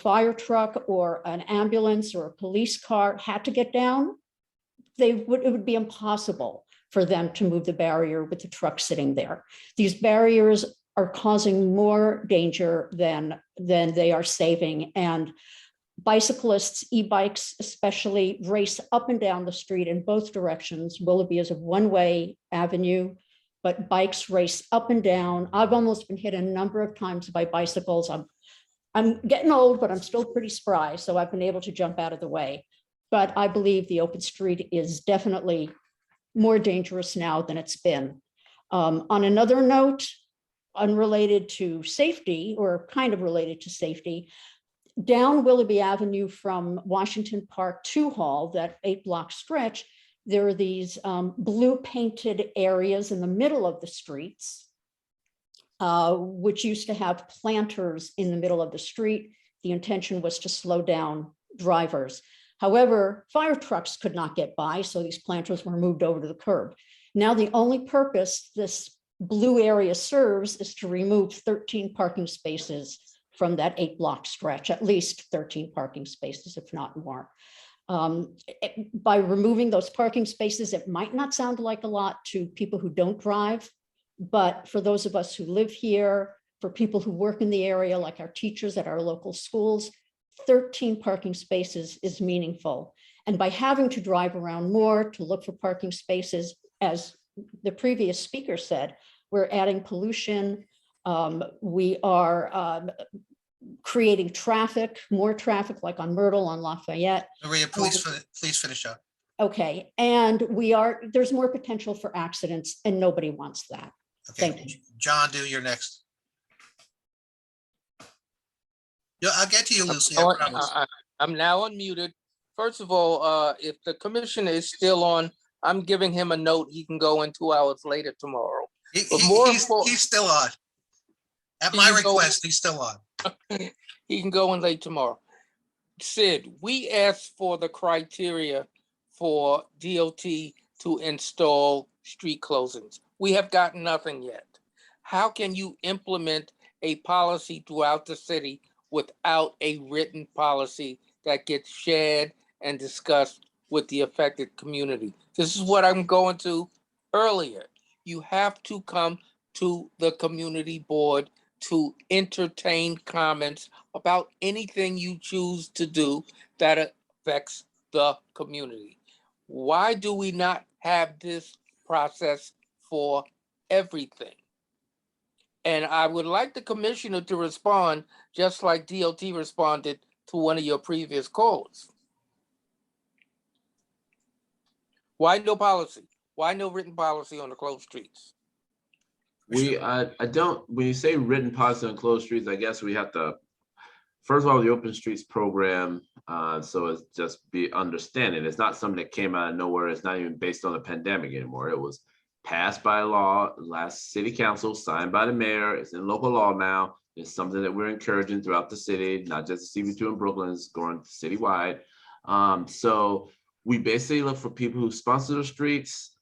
fire truck or an ambulance or a police car had to get down, it would be impossible for them to move the barrier with the truck sitting there. These barriers are causing more danger than they are saving. And bicyclists, e-bikes especially, race up and down the street in both directions. Willoughby is a one-way avenue, but bikes race up and down. I've almost been hit a number of times by bicycles. I'm getting old, but I'm still pretty spry, so I've been able to jump out of the way. But I believe the open street is definitely more dangerous now than it's been. On another note, unrelated to safety, or kind of related to safety, down Willoughby Avenue from Washington Park to Hall, that 8-block stretch, there are these blue painted areas in the middle of the streets, which used to have planters in the middle of the street. The intention was to slow down drivers. However, fire trucks could not get by, so these planters were moved over to the curb. Now the only purpose this blue area serves is to remove 13 parking spaces from that 8-block stretch, at least 13 parking spaces, if not more. By removing those parking spaces, it might not sound like a lot to people who don't drive, but for those of us who live here, for people who work in the area, like our teachers at our local schools, 13 parking spaces is meaningful. And by having to drive around more to look for parking spaces, as the previous speaker said, we're adding pollution. We are creating traffic, more traffic, like on Myrtle, on Lafayette. Maria, please finish up. Okay, and there's more potential for accidents, and nobody wants that. Okay, Thank you. John, you're next. Yeah, I'll get to you, Lucy. I promise. I'm now unmuted. First of all, if the commissioner is still on, I'm giving him a note. He can go in 2 hours later tomorrow. He's still on. At my request, he's still on. He can go in late tomorrow. Sid, we asked for the criteria for DOT to install street closings. We have gotten nothing yet. How can you implement a policy throughout the city without a written policy that gets shared and discussed with the affected community? This is what I'm going to earlier. You have to come to the community board to entertain comments about anything you choose to do that affects the community. Why do we not have this process for everything? And I would like the commissioner to respond just like DOT responded to one of your previous calls. Why no policy? Why no written policy on the closed streets? I don't, when you say written policy on closed streets, I guess we have to, first of all, the open streets program, so it's just be understanding. It's not something that came out of nowhere. It's not even based on the pandemic anymore. It was passed by law, last city council, signed by the mayor. It's in local law now. It's something that we're encouraging throughout the city, not just CB2 in Brooklyn, it's going citywide. So we basically look for people who sponsor the streets.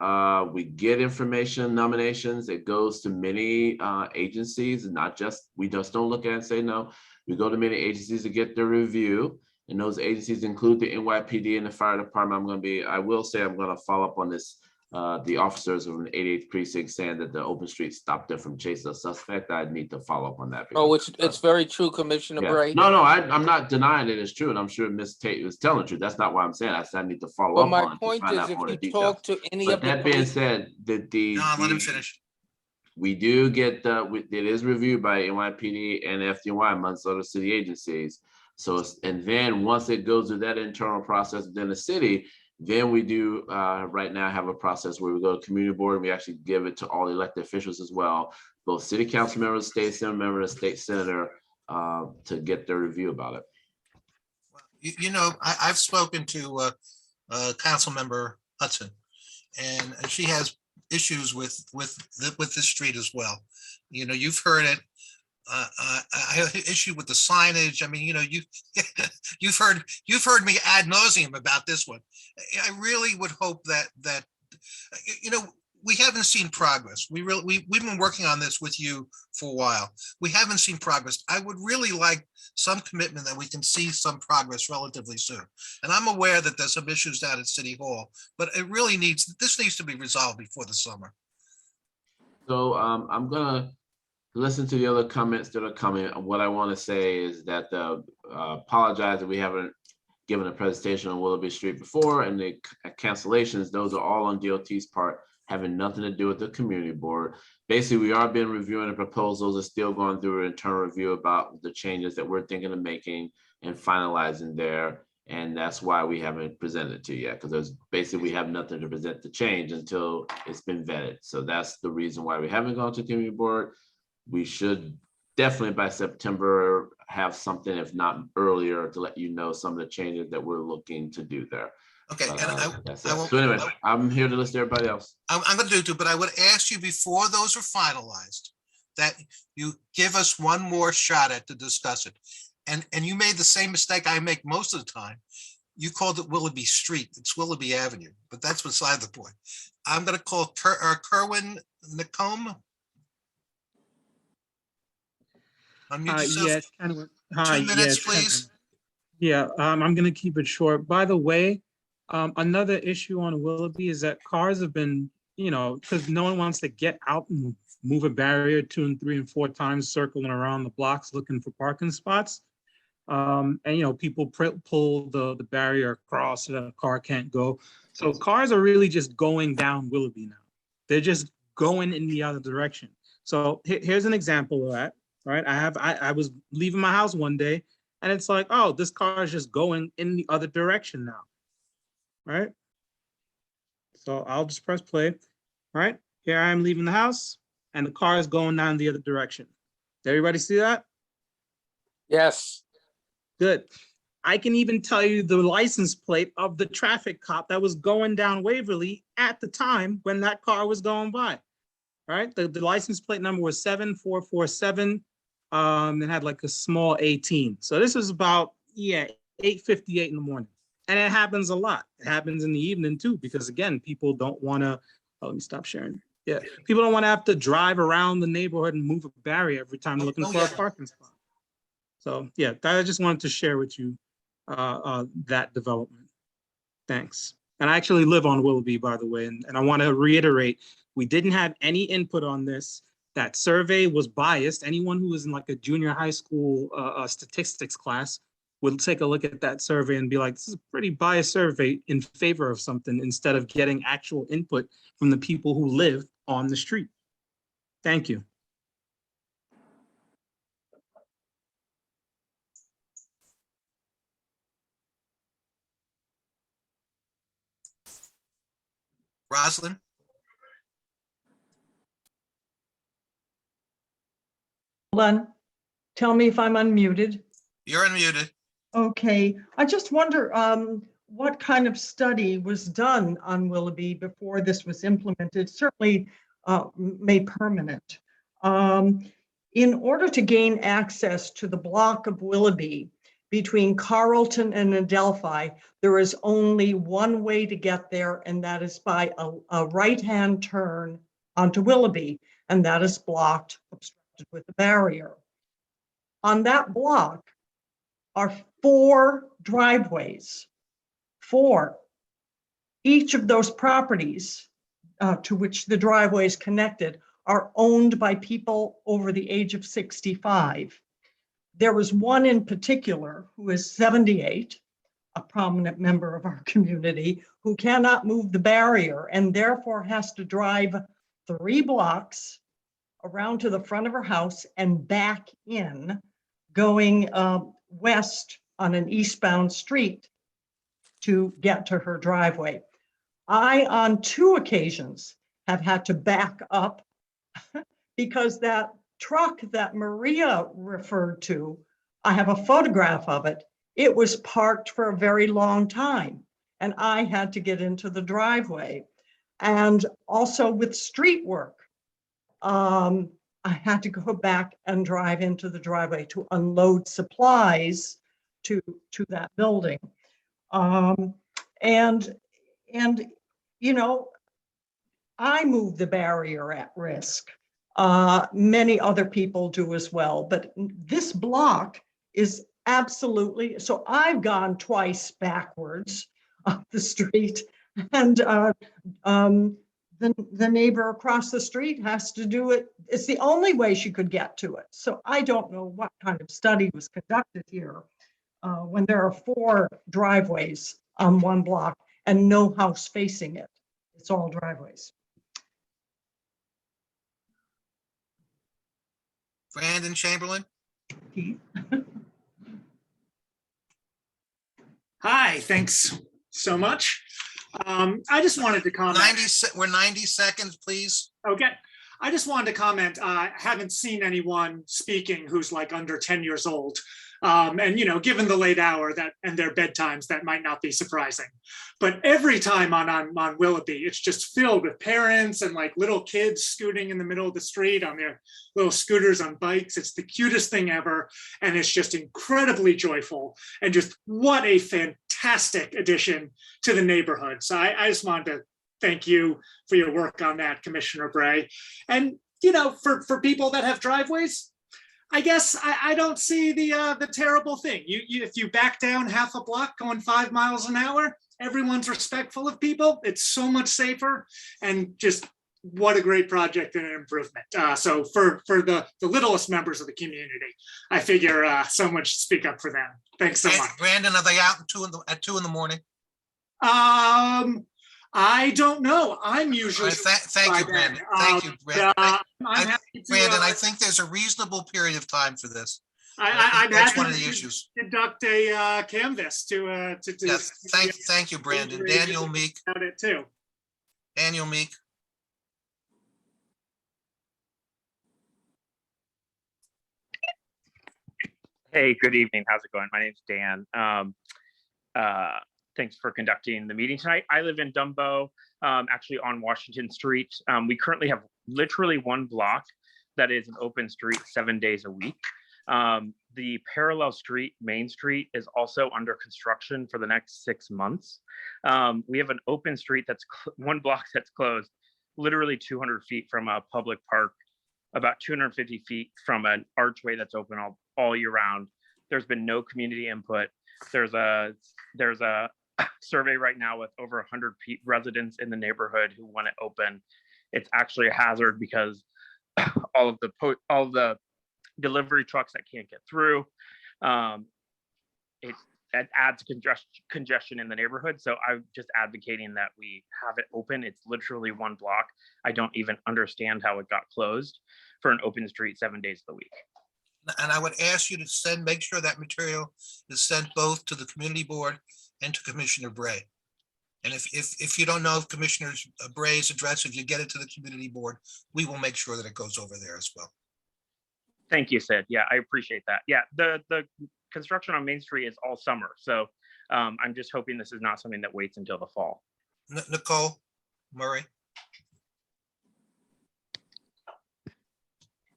We get information, nominations. It goes to many agencies, and not just, we just don't look at it and say no. We go to many agencies to get their review, and those agencies include the NYPD and the fire department. I will say I'm gonna follow up on this. The officers of an 88th precinct saying that the open street stopped them from chasing a suspect. I need to follow up on that. Because, it's very true, Commissioner Bray. No, I'm not denying it is true, and I'm sure Ms. Tate was telling the truth. That's not what I'm saying. I need to follow up on it. But my point is, if you talk to any of the that being said, Let him finish. We do get it is reviewed by NYPD and FDNY amongst other city agencies. So, and then once it goes through that internal process within the city, then we do right now have a process where we go to community board and we actually give it to all elected officials as well, both city council members, state assembly members, state senator, to get their review about it. You know, I've spoken to Council Member Hudson, and she has issues with the street as well. You know, you've heard it. I have an issue with the signage. I mean, you know, you've heard me ad nauseum about this one. I really would hope that you know, we haven't seen progress. We've been working on this with you for a while. We haven't seen progress. I would really like some commitment that we can see some progress relatively soon. And I'm aware that there's some issues down at City Hall, but this needs to be resolved before the summer. So I'm gonna listen to the other comments that are coming. What I want to say is that apologize that we haven't given a presentation on Willoughby Street before, and the cancellations, those are all on DOT's part, having nothing to do with the community board. Basically, we are been reviewing the proposals, are still going through an internal review about the changes that we're thinking of making and finalizing there. And that's why we haven't presented it to you yet, because there's basically, we have nothing to present the change until it's been vetted. So that's the reason why we haven't gone to community board. We should definitely by September have something, if not earlier, to let you know some of the changes that we're looking to do there. Okay, and So anyway, I'm here to list everybody else. I'm going to do too, but I would ask you before those are finalized, that you give us one more shot at to discuss it. And you made the same mistake I make most of the time. You called it Willoughby Street. It's Willoughby Avenue, but that's beside the point. I'm going to call Kerwin Nicome. Unmute yourself. Yes, kind of. Hi, 2 minutes, yes, please. Yeah, I'm going to keep it short. By the way, another issue on Willoughby is that cars have been, because no one wants to get out and move a barrier 2 and 3 and 4 times, circling around the blocks looking for parking spots. And people pull the barrier across so that a car can't go. So cars are really just going down Willoughby now. They're just going in the other direction. So here's an example of that. Right, I was leaving my house one day, and it's like, oh, this car is just going in the other direction now. Right. So I'll just press play. All right, here I am leaving the house, and the car is going down the other direction. Did everybody see that? Yes. Good. I can even tell you the license plate of the traffic cop that was going down Waverly at the time when that car was going by. All right, the license plate number was 7447. It had like a small 18. So this is about, 8:58 in the morning. And it happens a lot. It happens in the evening too, because again, people don't want to, let me stop sharing. Yeah, people don't want to have to drive around the neighborhood and move a barrier every time they're looking for a parking spot. So yeah, I just wanted to share with you that development. Thanks. And I actually live on Willoughby, by the way, and I want to reiterate, we didn't have any input on this. That survey was biased. Anyone who was in like a junior high school statistics class would take a look at that survey and be like, this is a pretty biased survey in favor of something, instead of getting actual input from the people who live on the street. Thank you. Rosalind? Hold on. Tell me if I'm unmuted. You're unmuted. Okay, I just wonder what kind of study was done on Willoughby before this was implemented, certainly made permanent. In order to gain access to the block of Willoughby between Carlton and Adelphi, there is only one way to get there, and that is by a right-hand turn onto Willoughby, and that is blocked, obstructed with a barrier. On that block are 4 driveways, 4. Each of those properties to which the driveway is connected are owned by people over the age of 65. There was one in particular who is 78, a prominent member of our community, who cannot move the barrier and therefore has to drive 3 blocks around to the front of her house and back in, going west on an eastbound street to get to her driveway. I, on 2 occasions, have had to back up because that truck that Maria referred to, I have a photograph of it. It was parked for a very long time, and I had to get into the driveway. And also with street work, I had to go back and drive into the driveway to unload supplies to that building. And you know, I move the barrier at risk. Many other people do as well, but this block is absolutely, so I've gone twice backwards up the street, and the neighbor across the street has to do it. It's the only way she could get to it. So I don't know what kind of study was conducted here when there are 4 driveways on one block and no house facing it. It's all driveways. Brandon Chamberlain? Keith? Hi, thanks so much. I just wanted to comment. We're 90 seconds, please. Okay. I just wanted to comment. I haven't seen anyone speaking who's like under 10 years old. And, you know, given the late hour that and their bedtimes, that might not be surprising. But every time on Willoughby, it's just filled with parents and like little kids scooting in the middle of the street on their little scooters on bikes. It's the cutest thing ever. And it's just incredibly joyful. And just what a fantastic addition to the neighborhood. So I just wanted to thank you for your work on that, Commissioner Bray. And, you know, for people that have driveways, I guess I don't see the terrible thing. If you back down half a block going 5 miles an hour, everyone's respectful of people. It's so much safer, and just what a great project and an improvement. So for the littlest members of the community, I figure someone should speak up for them. Thanks so much. Brandon, are they out at 2 in the morning? I don't know. I'm usually. Thank you, Brandon. Thank you, Brandon. I'm happy to, Brandon, I think there's a reasonable period of time for this. I'm That's happy one of the to issues. conduct a canvas to. Yes, thank you, Brandon. Daniel Meek. About it too. Daniel Meek. Hey, good evening. How's it going? My name's Dan. Thanks for conducting the meeting tonight. I live in Dumbo, actually on Washington Street. We currently have literally one block that is an open street 7 days a week. The parallel street, Main Street, is also under construction for the next 6 months. We have an open street that's one block that's closed, literally 200 feet from a public park, about 250 feet from an archway that's open all year round. There's been no community input. There's a survey right now with over 100 residents in the neighborhood who want it open. It's actually a hazard because all of the delivery trucks that can't get through. It adds congestion in the neighborhood. So I'm just advocating that we have it open. It's literally one block. I don't even understand how it got closed for an open street 7 days a week. And I would ask you to make sure that material is sent both to the community board and to Commissioner Bray. And if you don't know if Commissioner Bray's address, if you get it to the community board, we will make sure that it goes over there as well. Thank you, Sid. Yeah, I appreciate that. Yeah, the construction on Main Street is all summer. So I'm just hoping this is not something that waits until the fall. Nicole Murray.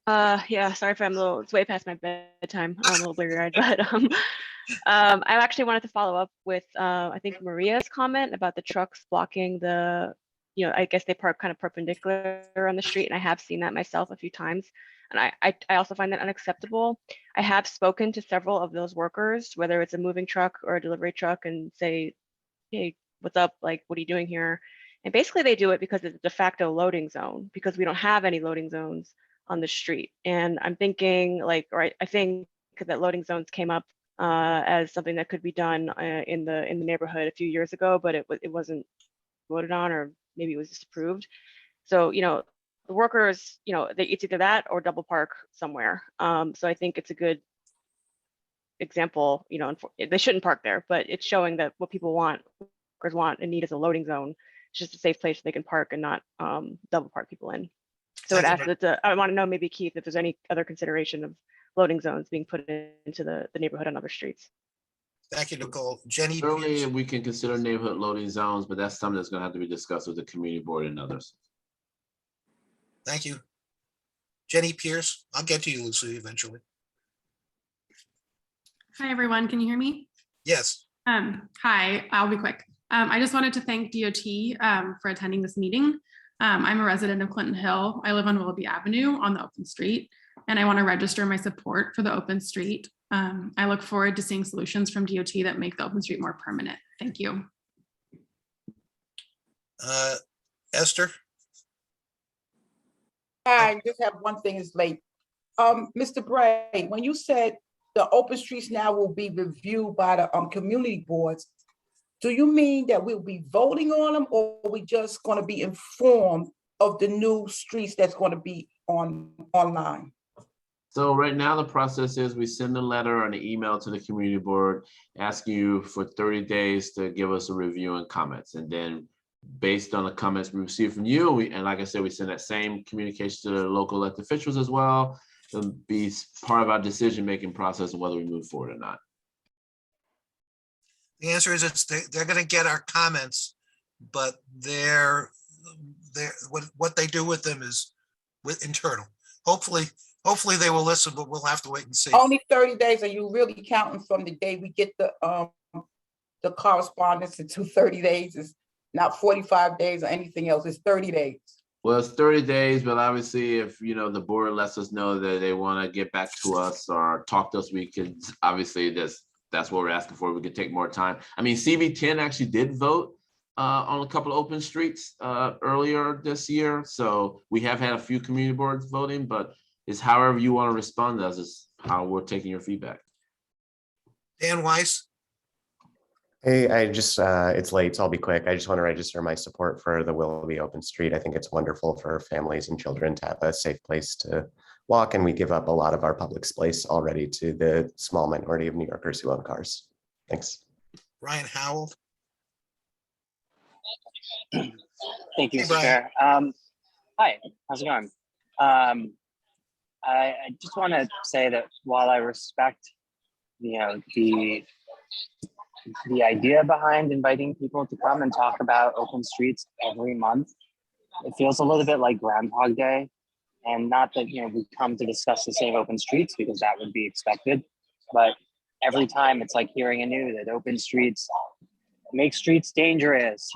Yeah, sorry if it's way past my bedtime. I'm a little bleary-eyed, but I actually wanted to follow up with I think Maria's comment about the trucks blocking the, I guess they park kind of perpendicular on the street, and I have seen that myself a few times. And I also find that unacceptable. I have spoken to several of those workers, whether it's a moving truck or a delivery truck, and say, hey, what's up? Like, what are you doing here? And basically they do it because it's a de facto loading zone, because we don't have any loading zones on the street. And I'm thinking I think that loading zones came up as something that could be done in the neighborhood a few years ago, but it wasn't voted on, or maybe it was disapproved. So, the workers, it's either that or double park somewhere. So I think it's a good example, they shouldn't park there, but it's showing that what workers want and need is a loading zone. It's just a safe place they can park and not double park people in. So I want to know, maybe Keith, if there's any other consideration of loading zones being put into the neighborhood on other streets. Thank you, Nicole. Jenny. Certainly, we can consider neighborhood loading zones, but that's something that's going to have to be discussed with the community board and others. Thank you. Jenny Pierce. I'll get to you, Lucy, eventually. Hi, everyone. Can you hear me? Yes. Hi, I'll be quick. I just wanted to thank DOT for attending this meeting. I'm a resident of Clinton Hill. I live on Willoughby Avenue on the open street, and I want to register my support for the open street. I look forward to seeing solutions from DOT that make the open street more permanent. Thank you. Esther? I just have one thing is late. Mr. Bray, when you said the open streets now will be reviewed by the community boards, do you mean that we'll be voting on them, or are we just going to be informed of the new streets that's going to be online? So right now, the process is we send a letter or an email to the community board asking you for 30 days to give us a review and comments. And then based on the comments we receive from you, and like I said, we send that same communication to the local elected officials as well. It'll be part of our decision-making process of whether we move forward or not. The answer is they're going to get our comments, but what they do with them is internal. Hopefully they will listen, but we'll have to wait and see. Only 30 days. Are you really counting from the day we get the correspondence into 30 days? It's not 45 days or anything else. It's 30 days. Well, it's 30 days, but obviously if, the board lets us know that they want to get back to us or talk to us, we could, obviously that's what we're asking for. We could take more time. I mean, CB10 actually did vote on a couple of open streets earlier this year. So we have had a few community boards voting, but it's however you want to respond to us is how we're taking your feedback. Dan Weiss? Hey, it's late, so I'll be quick. I just want to register my support for the Willoughby Open Street. I think it's wonderful for families and children to have a safe place to walk, and we give up a lot of our public space already to the small minority of New Yorkers who own cars. Thanks. Ryan Howell? Thank you, Hey, Mr. Chair. Hi, how's it going? I just want to say that while I respect, the idea behind inviting people to come and talk about open streets every month, it feels a little bit like Groundhog Day. And not that, we come to discuss the same open streets, because that would be expected. But every time it's like hearing anew that open streets make streets dangerous,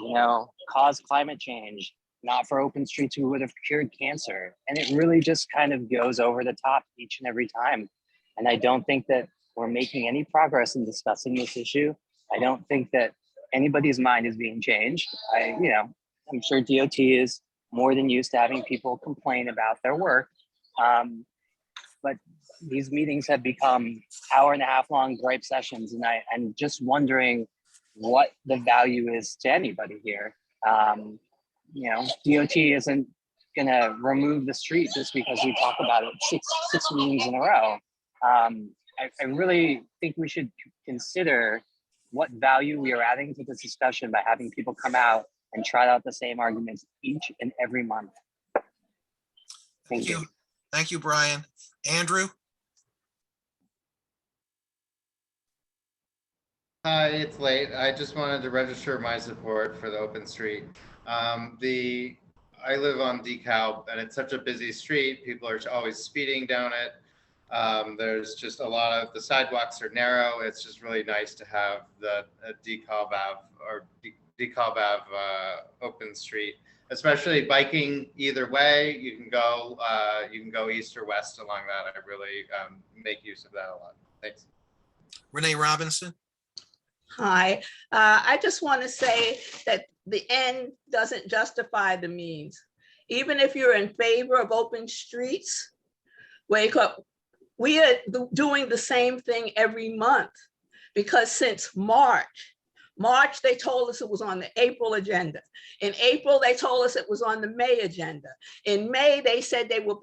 cause climate change, not for open streets who would have cured cancer. And it really just kind of goes over the top each and every time. And I don't think that we're making any progress in discussing this issue. I don't think that anybody's mind is being changed. I'm sure DOT is more than used to having people complain about their work. But these meetings have become hour-and-a-half long gripe sessions, and I'm just wondering what the value is to anybody here. DOT isn't gonna remove the street just because we talk about it six meetings in a row. I really think we should consider what value we are adding to this discussion by having people come out and try out the same arguments each and every month. Thank you. Thank you, Brian. Andrew? Hi, it's late. I just wanted to register my support for the open street. I live on DeKalb, and it's such a busy street. People are always speeding down it. There's just a lot of, the sidewalks are narrow. It's just really nice to have the DeKalb Ave open street, especially biking either way. You can go east or west along that. I really make use of that a lot. Thanks. Renee Robinson? Hi, I just want to say that the end doesn't justify the means. Even if you're in favor of open streets, wake up. We are doing the same thing every month, because since March, they told us it was on the April agenda. In April, they told us it was on the May agenda. In May, they said they were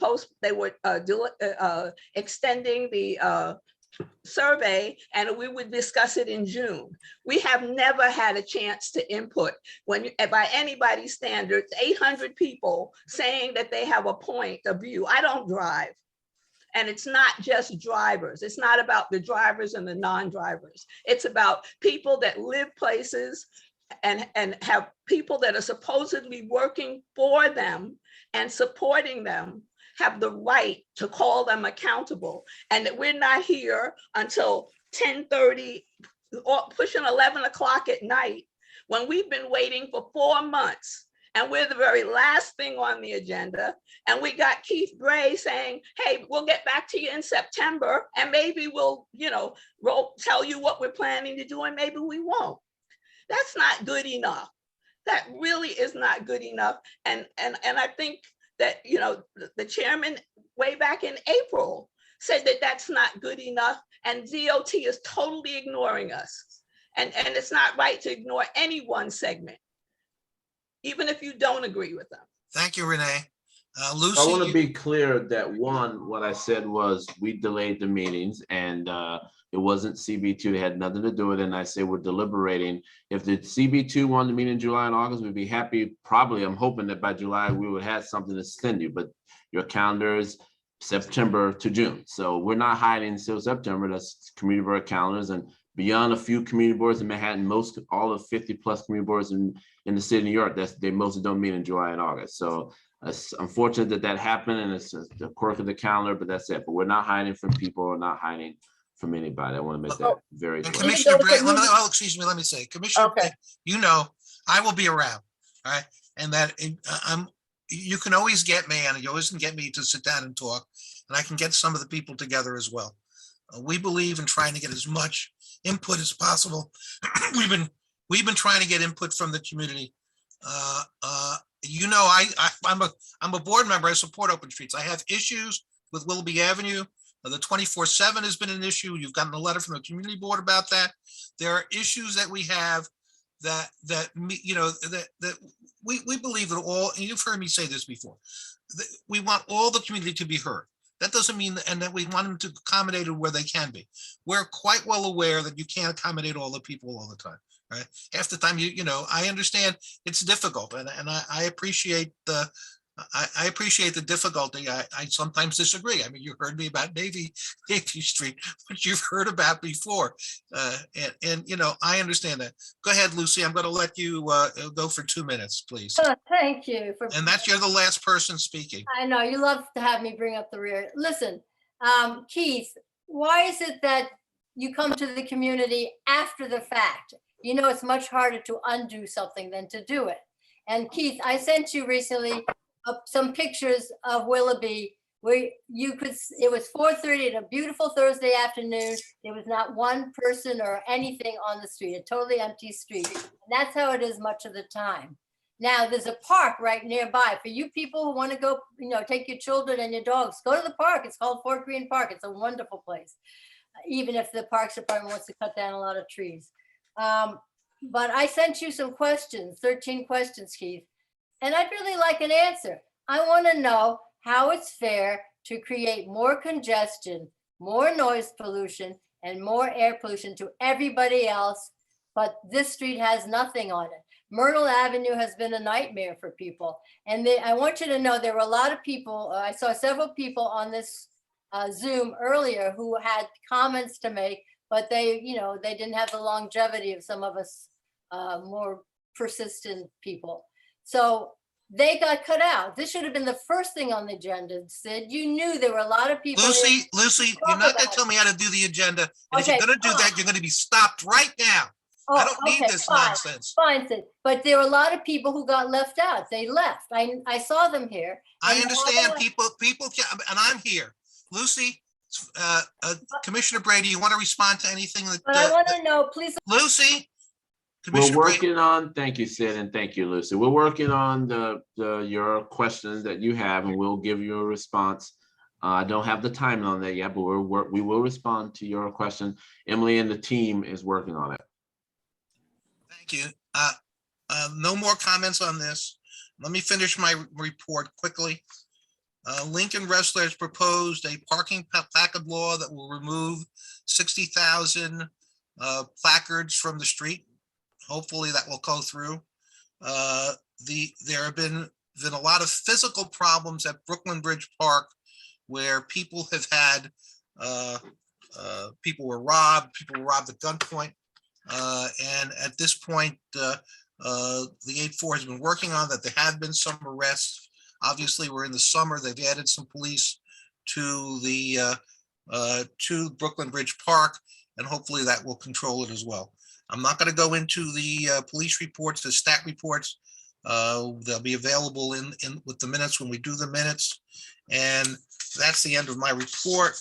extending the survey, and we would discuss it in June. We have never had a chance to input. By anybody's standards, 800 people saying that they have a point of view. I don't drive. And it's not just drivers. It's not about the drivers and the non-drivers. It's about people that live places and have people that are supposedly working for them and supporting them have the right to call them accountable, and that we're not here until 10:30 or pushing 11 o'clock at night when we've been waiting for 4 months. and we're the very last thing on the agenda. And we got Keith Bray saying, hey, we'll get back to you in September, and maybe we'll, tell you what we're planning to do, and maybe we won't. That's not good enough. That really is not good enough. And I think that, the chairman way back in April said that that's not good enough, and DOT is totally ignoring us. And it's not right to ignore any one segment, even if you don't agree with them. Thank you, Renee. Lucy. I want to be clear that what I said was we delayed the meetings, and it wasn't CB2. It had nothing to do with it. And I say we're deliberating. If the CB2 wanted to meet in July and August, we'd be happy. Probably, I'm hoping that by July we would have something to send you, but your calendar is September to June. So we're not hiding until September. That's community board calendars, and beyond a few community boards in Manhattan, all of 50 plus community boards in the city of New York, they mostly don't meet in July and August. So it's unfortunate that happened, and it's the quirk of the calendar, but that's it. But we're not hiding from people, or not hiding from anybody. I want to make that very clear. Commissioner Bray, excuse me, let me say, Commissioner Bray, I will be around, all right? And that you can always get me, and you always can get me to sit down and talk, and I can get some of the people together as well. We believe in trying to get as much input as possible. We've been trying to get input from the community. I'm a board member. I support open streets. I have issues with Willoughby Avenue. The 24/7 has been an issue. You've gotten a letter from the community board about that. There are issues that we have that we believe that all, and you've heard me say this before, that we want all the community to be heard. That doesn't mean, and that we want them to accommodate where they can be. We're quite well aware that you can't accommodate all the people all the time, right? Half the time, I understand it's difficult, and I appreciate I appreciate the difficulty. I sometimes disagree. I mean, you heard me about Navy Street, which you've heard about before. I understand that. Go ahead, Lucy. I'm going to let you go for 2 minutes, please. Thank you. And you're the last person speaking. I know, you love to have me bring up the rear. Listen, Keith, why is it that you come to the community after the fact? It's much harder to undo something than to do it. And Keith, I sent you recently some pictures of Willoughby where it was 4:30 on a beautiful Thursday afternoon. There was not one person or anything on the street, a totally empty street. And that's how it is much of the time. Now there's a park right nearby for you people who want to go, take your children and your dogs, go to the park. It's called Fort Greene Park. It's a wonderful place, even if the Parks Department wants to cut down a lot of trees. But I sent you some questions, 13 questions, Keith. And I'd really like an answer. I want to know how it's fair to create more congestion, more noise pollution, and more air pollution to everybody else, but this street has nothing on it. Myrtle Avenue has been a nightmare for people. And I want you to know there were a lot of people, I saw several people on this Zoom earlier who had comments to make, but they didn't have the longevity of some of us more persistent people. So they got cut out. This should have been the first thing on the agenda, Sid. You knew there were a lot of people. Lucy, you're not going to tell me how to do the agenda. And if you're going to do that, you're going to be stopped right now. I don't need this nonsense. Fine, Sid. But there were a lot of people who got left out. They left. I saw them here. I understand people, and I'm here. Lucy, Commissioner Brady, you want to respond to anything? But I want to know, please. Lucy. We're working on, thank you, Sid, and thank you, Lucy. We're working on your questions that you have, and we'll give you a response. I don't have the timing on that yet, but we will respond to your question. Emily and the team is working on it. Thank you. No more comments on this. Let me finish my report quickly. Lincoln Wrestler has proposed a parking placard law that will remove 60,000 placards from the street. Hopefully that will go through. There have been a lot of physical problems at Brooklyn Bridge Park where people have had, people were robbed at gunpoint. And at this point, the 8-4 has been working on that. There have been some arrests. Obviously, we're in the summer. They've added some police to to Brooklyn Bridge Park, and hopefully that will control it as well. I'm not going to go into the police reports, the stat reports. They'll be available in with the minutes when we do the minutes. And that's the end of my report.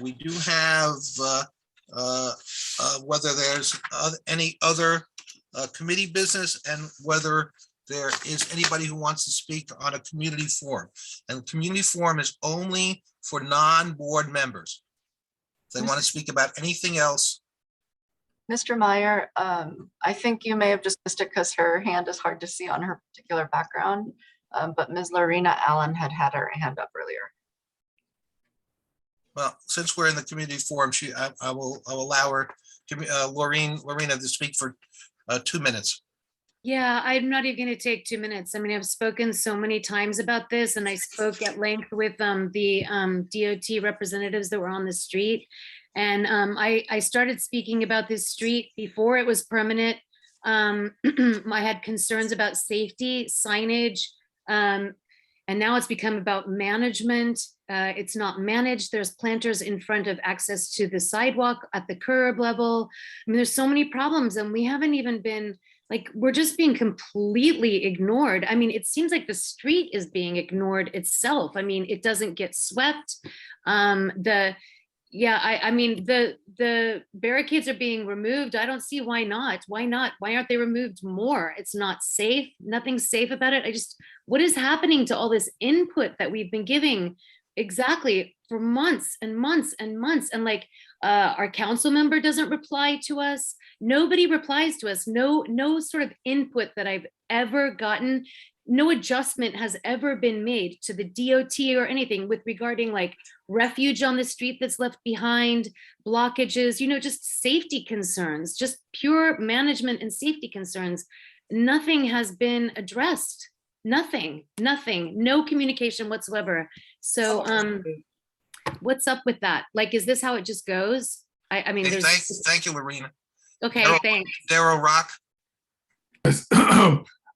We do have whether there's any other committee business and whether there is anybody who wants to speak on a community forum. And community forum is only for non-board members. If they want to speak about anything else. Mr. Meyer, I think you may have just missed it because her hand is hard to see on her particular background, but Ms. Lorena Allen had her hand up earlier. Well, since we're in the community forum, I will allow her, Lorena to speak for 2 minutes. Yeah, I'm not even going to take 2 minutes. I mean, I've spoken so many times about this, and I spoke at length with the DOT representatives that were on the street. And I started speaking about this street before it was permanent. I had concerns about safety, signage, and now it's become about management. It's not managed. There's planters in front of access to the sidewalk at the curb level. I mean, there's so many problems, and we haven't even been, like, we're just being completely ignored. I mean, it seems like the street is being ignored itself. I mean, it doesn't get swept. I mean, the barricades are being removed. I don't see why not. Why not? Why aren't they removed more? It's not safe. Nothing's safe about it. What is happening to all this input that we've been giving exactly for months and months and months? And like, our council member doesn't reply to us. Nobody replies to us. No sort of input that I've ever gotten. No adjustment has ever been made to the DOT or anything with regarding like refuge on the street that's left behind, blockages, just safety concerns, just pure management and safety concerns. Nothing has been addressed. Nothing, no communication whatsoever. So what's up with that? Like, is this how it just goes? I mean, Hey, there's. thank you, Lorena. Okay, thanks. Darryl Rock.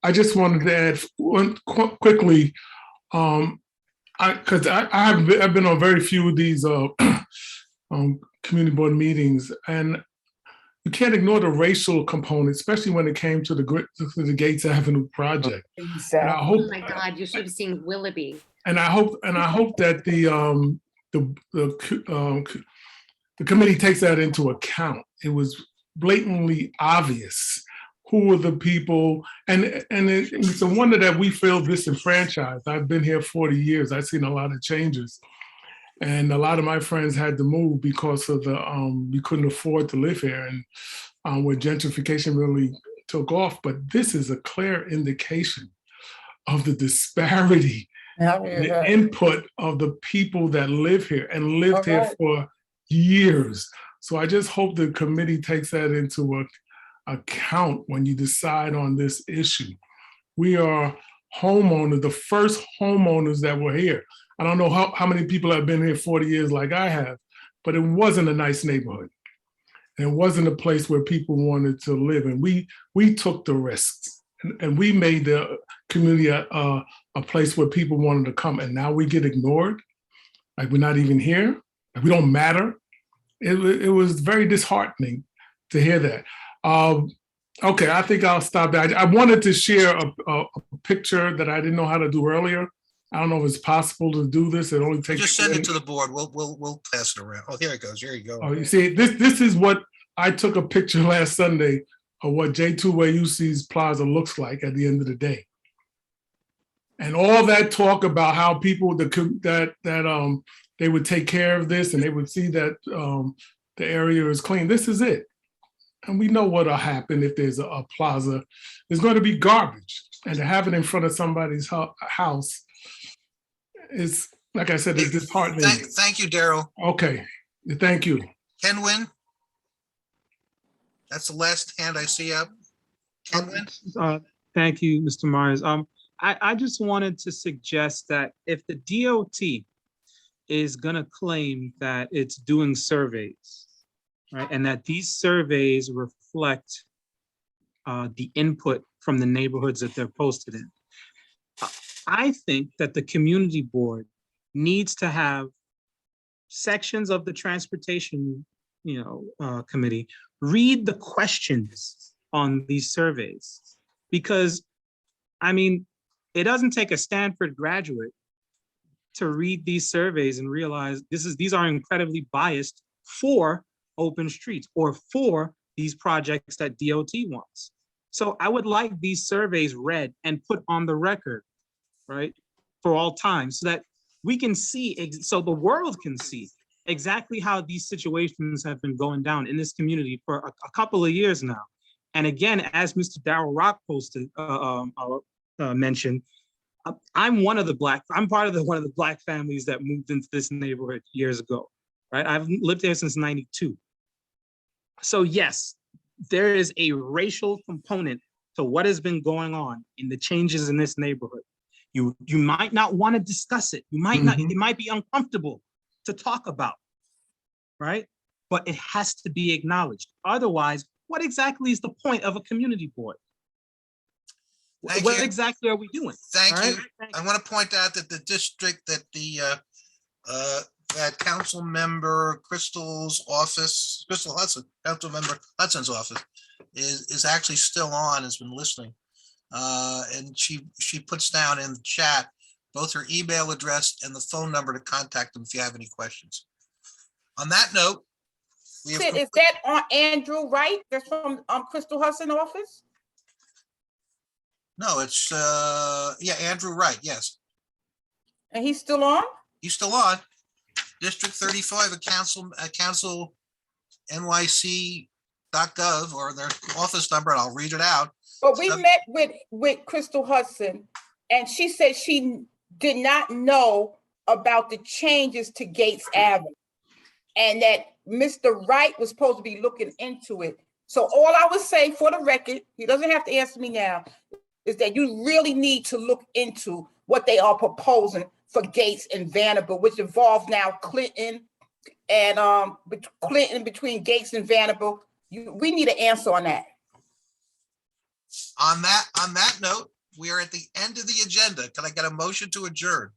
I just wanted to add one quickly, because I've been on very few of these community board meetings, and you can't ignore the racial component, especially when it came to the Gates Avenue project. And I hope, oh my God, you should have seen Willoughby. And I hope that the committee takes that into account. It was blatantly obvious who were the people, and it's a wonder that we feel disenfranchised. I've been here 40 years. I've seen a lot of changes, and a lot of my friends had to move because of we couldn't afford to live here, and where gentrification really took off. But this is a clear indication of the disparity, the input of the people that live here and lived here for years. So I just hope the committee takes that into account when you decide on this issue. We are homeowners, the first homeowners that were here. I don't know how many people have been here 40 years like I have, but it wasn't a nice neighborhood. And it wasn't a place where people wanted to live. And we took the risks, and we made the community a place where people wanted to come. And now we get ignored, like we're not even here, like we don't matter. It was very disheartening to hear that. Okay, I think I'll stop there. I wanted to share a picture that I didn't know how to do earlier. I don't know if it's possible to do this. It only takes. Just send it to the board. We'll pass it around. Oh, here it goes. Here you go. Oh, you see, this is what I took a picture last Sunday of what J2 Wayusi's Plaza looks like at the end of the day. And all that talk about how people they would take care of this and they would see that the area is clean. This is it. And we know what'll happen if there's a plaza. There's going to be garbage. And to have it in front of somebody's house is, like I said, it's disheartening. Thank you, Darryl. Okay, thank you. Kenwin? That's the last hand I see up. Kenwin? Thank you, Mr. Myers. I just wanted to suggest that if the DOT is gonna claim that it's doing surveys, right, and that these surveys reflect the input from the neighborhoods that they're posted in, I think that the community board needs to have sections of the transportation, committee read the questions on these surveys, because I mean, it doesn't take a Stanford graduate to read these surveys and realize these are incredibly biased for open streets or for these projects that DOT wants. So I would like these surveys read and put on the record, right, for all time, so that we can see, so the world can see exactly how these situations have been going down in this community for a couple of years now. And again, as Mr. Darrell Rock posted, mentioned, I'm part of one of the Black families that moved into this neighborhood years ago, right? I've lived there since '92. So yes, there is a racial component to what has been going on in the changes in this neighborhood. You might not want to discuss it. You might not, it might be uncomfortable to talk about, right? But it has to be acknowledged. Otherwise, what exactly is the point of a community board? What exactly are we doing? Thank All you. right? I want to point out that the district that that council member Crystal's office, Crystal Hudson, council member Hudson's office is actually still on, has been listening. And she puts down in the chat both her email address and the phone number to contact them if you have any questions. On that note, we have. Sid, is that on Andrew Wright? That's from Crystal Hudson office? No, it's yeah, Andrew Wright, yes. And he's still on? He's still on. District 35 at council nyc.gov or their office number, and I'll read it out. But we met with Crystal Hudson, and she said she did not know about the changes to Gates Avenue, and that Mr. Wright was supposed to be looking into it. So all I would say, for the record, he doesn't have to answer me now, is that you really need to look into what they are proposing for Gates and Vanderbilt, which involves now Clinton and Clinton between Gates and Vanderbilt. We need an answer on that. On that note, we are at the end of the agenda. Can I get a motion to adjourn?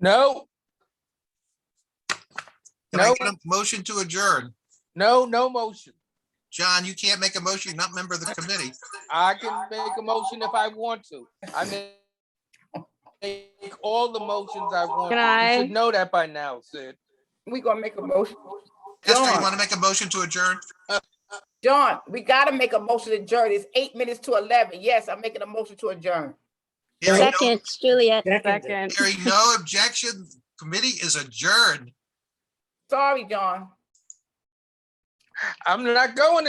No. Can I get a motion to adjourn? No motion. John, you can't make a motion. You're not a member of the committee. I can make a motion if I want to. I make all the motions I want. You should know that by now, Sid. We're gonna make a motion. Esther, you want to make a motion to adjourn? John, we gotta make a motion to adjourn. It's 8 minutes to 11. Yes, I'm making a motion to adjourn. Second, Juliet. Hearing no objection, committee is adjourned. Sorry, John. I'm not going